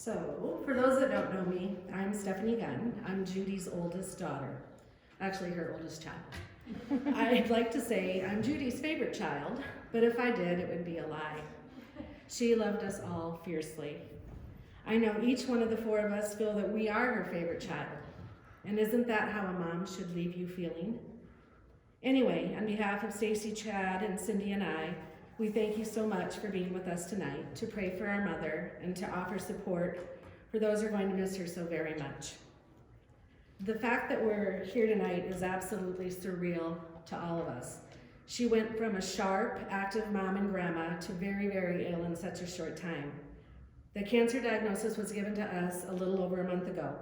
So, for those that don't know me, I'm Stephanie Gunn. I'm Judy's oldest daughter, actually her oldest child. I'd like to say I'm Judy's favorite child, but if I did, it would be a lie. She loved us all fiercely. I know each one of the four of us feel that we are her favorite child. And isn't that how a mom should leave you feeling? Anyway, on behalf of Stacy, Chad, and Cindy and I, we thank you so much for being with us tonight to pray for our mother and to offer support for those who are going to miss her so very much. The fact that we're here tonight is absolutely surreal to all of us. She went from a sharp, active mom and grandma to very, very ill in such a short time. The cancer diagnosis was given to us a little over a month ago.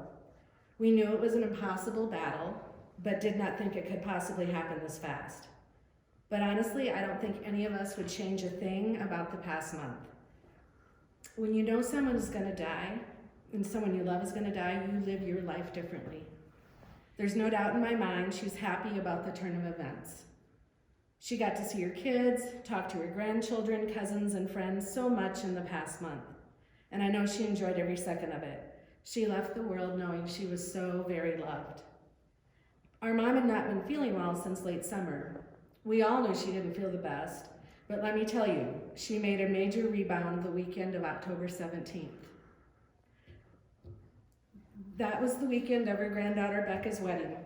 We knew it was an impossible battle, but did not think it could possibly happen this fast. But honestly, I don't think any of us would change a thing about the past month. When you know someone is going to die, and someone you love is going to die, you live your life differently. There's no doubt in my mind she's happy about the turn of events. She got to see her kids, talk to her grandchildren, cousins, and friends so much in the past month. And I know she enjoyed every second of it. She left the world knowing she was so very loved. Our mom had not been feeling well since late summer. We all knew she didn't feel the best, but let me tell you, she made a major rebound the weekend of October 17th. That was the weekend of her granddaughter Becca's wedding.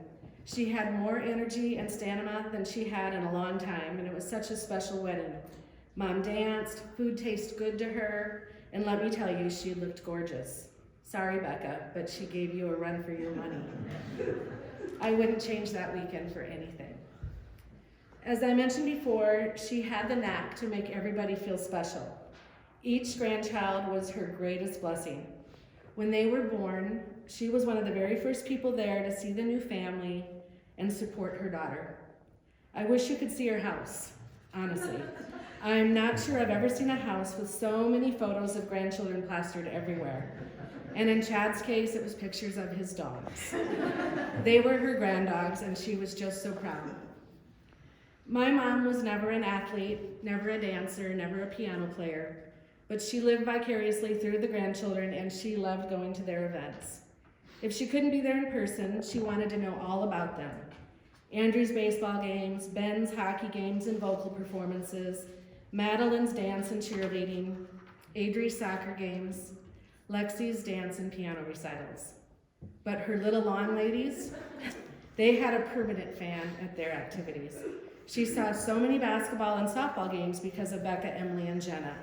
She had more energy and stamina than she had in a long time, and it was such a special wedding. Mom danced, food tasted good to her, and let me tell you, she looked gorgeous. Sorry, Becca, but she gave you a run for your money. I wouldn't change that weekend for anything. As I mentioned before, she had the knack to make everybody feel special. Each grandchild was her greatest blessing. When they were born, she was one of the very first people there to see the new family and support her daughter. I wish you could see her house, honestly. I'm not sure I've ever seen a house with so many photos of grandchildren plastered everywhere. And in Chad's case, it was pictures of his dogs. They were her granddogs, and she was just so proud. My mom was never an athlete, never a dancer, never a piano player, but she lived vicariously through the grandchildren, and she loved going to their events. If she couldn't be there in person, she wanted to know all about them. Andrew's baseball games, Ben's hockey games and vocal performances, Madeline's dance and cheerleading, Adri's soccer games, Lexi's dance and piano recitals. But her little lawn ladies, they had a permanent fan at their activities. She saw so many basketball and softball games because of Becca, Emily, and Jenna.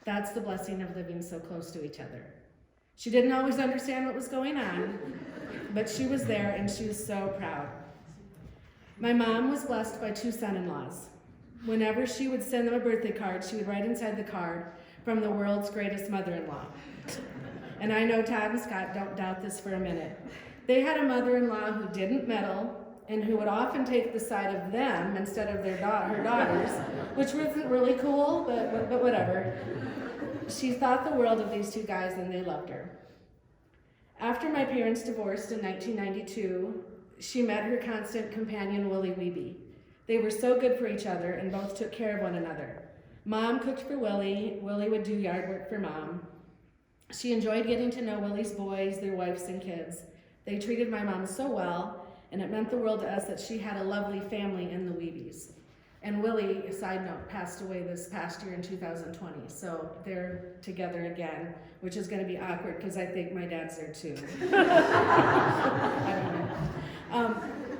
That's the blessing of living so close to each other. She didn't always understand what was going on, but she was there and she was so proud. My mom was blessed by two son-in-laws. Whenever she would send them a birthday card, she would write inside the card, "From the world's greatest mother-in-law." And I know Todd and Scott don't doubt this for a minute. They had a mother-in-law who didn't meddle and who would often take the side of them instead of her daughters, which wasn't really cool, but whatever. She thought the world of these two guys and they loved her. After my parents divorced in 1992, she met her constant companion, Willie Wiebe. They were so good for each other and both took care of one another. Mom cooked for Willie, Willie would do yard work for Mom. She enjoyed getting to know Willie's boys, their wives and kids. They treated my mom so well, and it meant the world to us that she had a lovely family in the Wiebes. And Willie, side note, passed away this past year in 2020, so they're together again, which is going to be awkward because I think my dad's there too. I don't know.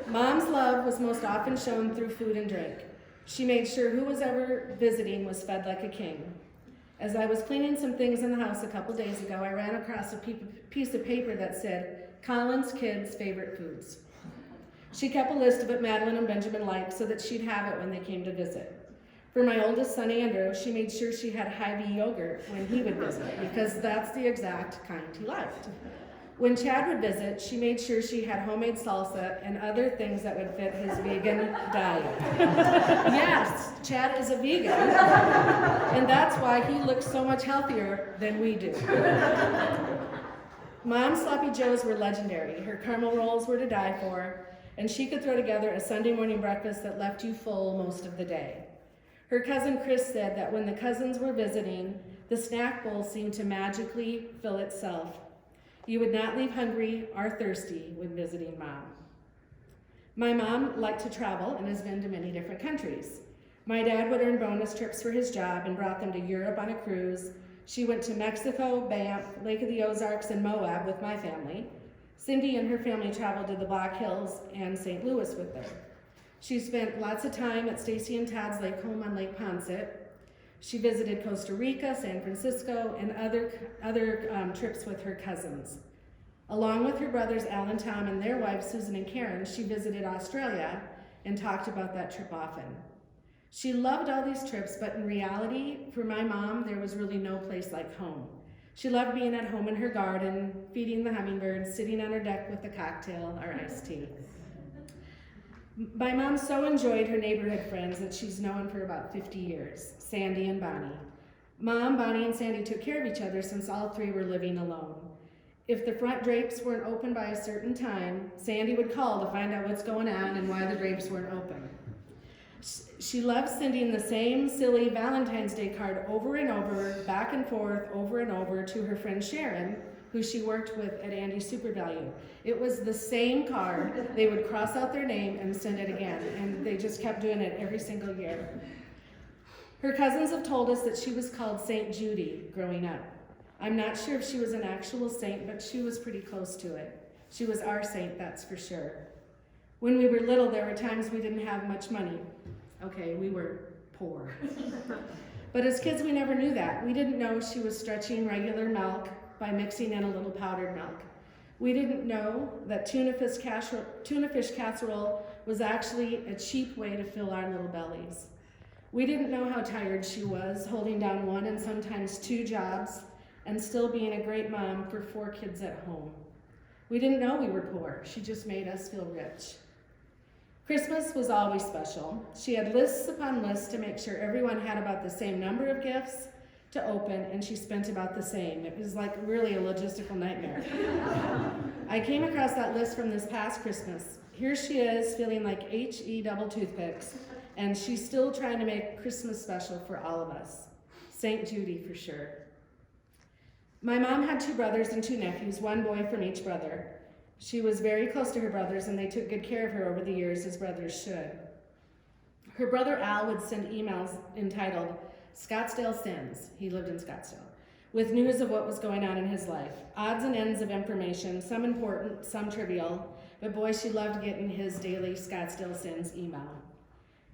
Mom's love was most often shown through food and drink. She made sure who was ever visiting was fed like a king. As I was cleaning some things in the house a couple days ago, I ran across a piece of paper that said, "Colin's kids' favorite foods." She kept a list of what Madeline and Benjamin liked so that she'd have it when they came to visit. For my oldest son, Andrew, she made sure she had Hy-Vee yogurt when he would visit, because that's the exact kind he liked. When Chad would visit, she made sure she had homemade salsa and other things that would fit his vegan diet. Yes, Chad is a vegan, and that's why he looks so much healthier than we do. Mom's sloppy joes were legendary. Her caramel rolls were to die for, and she could throw together a Sunday morning breakfast that left you full most of the day. Her cousin Chris said that when the cousins were visiting, the snack bowl seemed to magically fill itself. You would not leave hungry or thirsty when visiting Mom. My mom liked to travel and has been to many different countries. My dad would earn bonus trips for his job and brought them to Europe on a cruise. She went to Mexico, Banff, Lake of the Ozarks, and Moab with my family. Cindy and her family traveled to the Black Hills and St. Louis with her. She spent lots of time at Stacy and Todd's lake home on Lake Poncet. She visited Costa Rica, San Francisco, and other trips with her cousins. Along with her brothers Al and Tom and their wives Susan and Karen, she visited Australia and talked about that trip often. She loved all these trips, but in reality, for my mom, there was really no place like home. She loved being at home in her garden, feeding the hummingbirds, sitting on her deck with a cocktail or iced tea. My mom so enjoyed her neighborhood friends that she's known for about 50 years, Sandy and Bonnie. Mom, Bonnie, and Sandy took care of each other since all three were living alone. If the front drapes weren't open by a certain time, Sandy would call to find out what's going on and why the drapes weren't open. She loved sending the same silly Valentine's Day card over and over, back and forth, over and over to her friend Sharon, who she worked with at Andy's Super Value. It was the same card. They would cross out their name and send it again, and they just kept doing it every single year. Her cousins have told us that she was called St. Judy growing up. I'm not sure if she was an actual saint, but she was pretty close to it. She was our saint, that's for sure. When we were little, there were times we didn't have much money. Okay, we were poor. But as kids, we never knew that. We didn't know she was stretching regular milk by mixing in a little powdered milk. We didn't know that tuna fish casserole was actually a cheap way to fill our little bellies. We didn't know how tired she was, holding down one and sometimes two jobs, and still being a great mom for 4 kids at home. We didn't know we were poor. She just made us feel rich. Christmas was always special. She had lists upon lists to make sure everyone had about the same number of gifts to open, and she spent about the same. It was like really a logistical nightmare. I came across that list from this past Christmas. Here she is feeling like H-E double toothpicks, and she's still trying to make Christmas special for all of us. St. Judy for sure. My mom had 2 brothers and 2 nephews, 1 boy from each brother. She was very close to her brothers, and they took good care of her over the years, as brothers should. Her brother Al would send emails entitled Scottsdale Sins, he lived in Scottsdale, with news of what was going on in his life. Odds and ends of information, some important, some trivial, but boy, she loved getting his daily Scottsdale Sins email.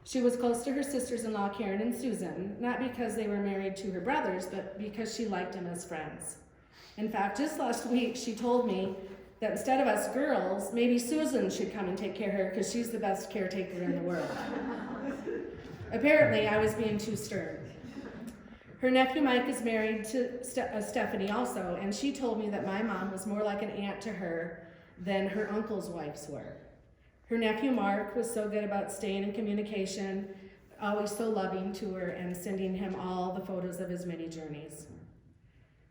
She was close to her sisters-in-law, Karen and Susan, not because they were married to her brothers, but because she liked them as friends. In fact, just last week, she told me that instead of us girls, maybe Susan should come and take care of her because she's the best caretaker in the world. Apparently, I was being too stern. Her nephew Mike is married to Stephanie also, and she told me that my mom was more like an aunt to her than her uncle's wives were. Her nephew Mark was so good about staying in communication, always so loving to her, and sending him all the photos of his many journeys.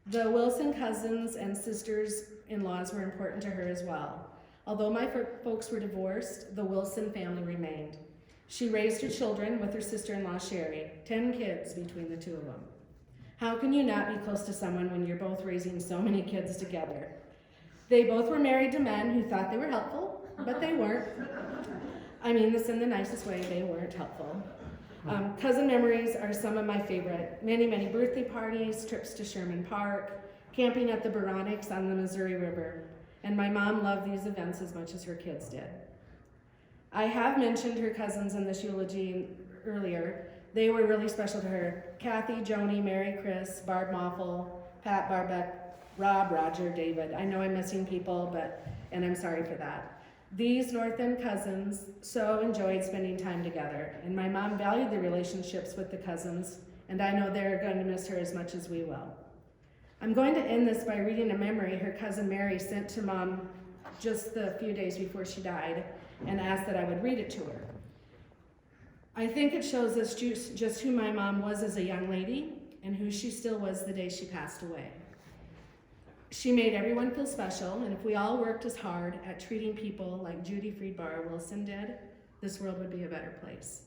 The Wilson cousins and sisters-in-laws were important to her as well. Although my folks were divorced, the Wilson family remained. She raised her children with her sister-in-law Sherry, 10 kids between the 2 of them. How can you not be close to someone when you're both raising so many kids together? They both were married to men who thought they were helpful, but they weren't. I mean this in the nicest way, they weren't helpful. Cousin memories are some of my favorite. Many, many birthday parties, trips to Sherman Park, camping at the Buronics on the Missouri River. And my mom loved these events as much as her kids did. I have mentioned her cousins in this eulogy earlier. They were really special to her. Kathy, Joni, Mary, Chris, Barb Moffel, Pat, Barbeck, Rob, Roger, David. I know I'm missing people, and I'm sorry for that. These North End cousins so enjoyed spending time together, and my mom valued the relationships with the cousins, and I know they're going to miss her as much as we will. I'm going to end this by reading a memory her cousin Mary sent to Mom just the few days before she died, and asked that I would read it to her. I think it shows us just who my mom was as a young lady, and who she still was the day she passed away. She made everyone feel special, and if we all worked as hard at treating people like Judy Friedbar Wilson did, this world would be a better place.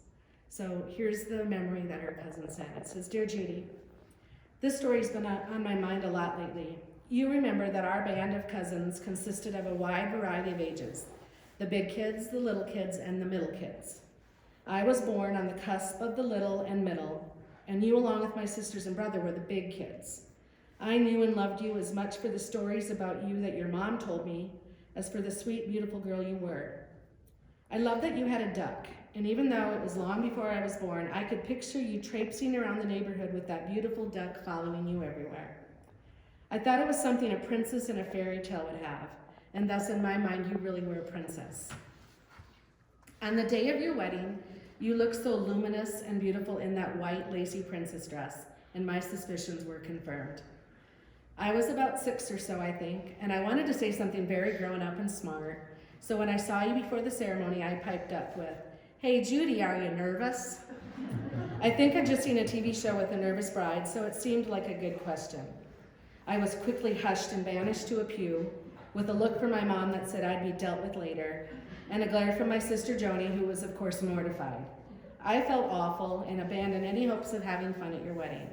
So here's the memory that her cousin sent. It says, Dear Judy, This story's been on my mind a lot lately. You remember that our band of cousins consisted of a wide variety of ages, the big kids, the little kids, and the middle kids. I was born on the cusp of the little and middle, and you, along with my sisters and brother, were the big kids. I knew and loved you as much for the stories about you that your mom told me as for the sweet, beautiful girl you were. I loved that you had a duck, and even though it was long before I was born, I could picture you traipsing around the neighborhood with that beautiful duck following you everywhere. I thought it was something a princess in a fairy tale would have, and thus in my mind you really were a princess. On the day of your wedding, you looked so luminous and beautiful in that white, lacy princess dress, and my suspicions were confirmed. I was about 6 or so, I think, and I wanted to say something very grown up and smart, so when I saw you before the ceremony, I piped up with, "Hey Judy, are you nervous?" I think I'd just seen a TV show with a nervous bride, so it seemed like a good question. I was quickly hushed and banished to a pew, with a look from my mom that said I'd be dealt with later, and a glare from my sister Joni, who was of course mortified. I felt awful and abandoned any hopes of having fun at your wedding.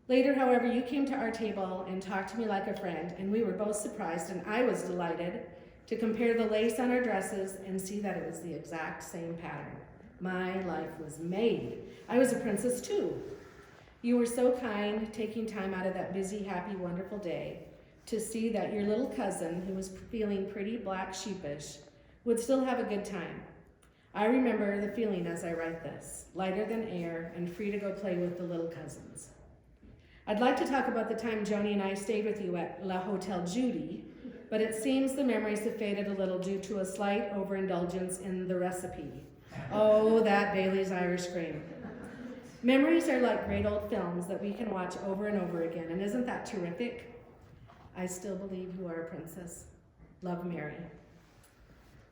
Later, however, you came to our table and talked to me like a friend, and we were both surprised, and I was delighted to compare the lace on our dresses and see that it was the exact same pattern. My life was made. I was a princess too. You were so kind, taking time out of that busy, happy, wonderful day to see that your little cousin, who was feeling pretty black sheepish, would still have a good time. I remember the feeling as I write this, lighter than air and free to go play with the little cousins. I'd like to talk about the time Joni and I stayed with you at La Hotel Judy, but it seems the memories have faded a little due to a slight overindulgence in the recipe. Oh, that Bailey's Irish Cream. Memories are like great old films that we can watch over and over again, and isn't that terrific? I still believe you are a princess. Love, Mary.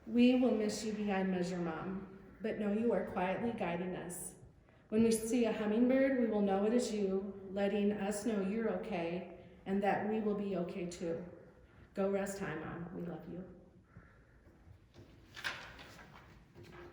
We will miss you beyond measure, Mom, but know you are quietly guiding us. When we see a hummingbird, we will know it is you, letting us know you're okay, and that we will be okay too. Go rest high, Mom. We love you.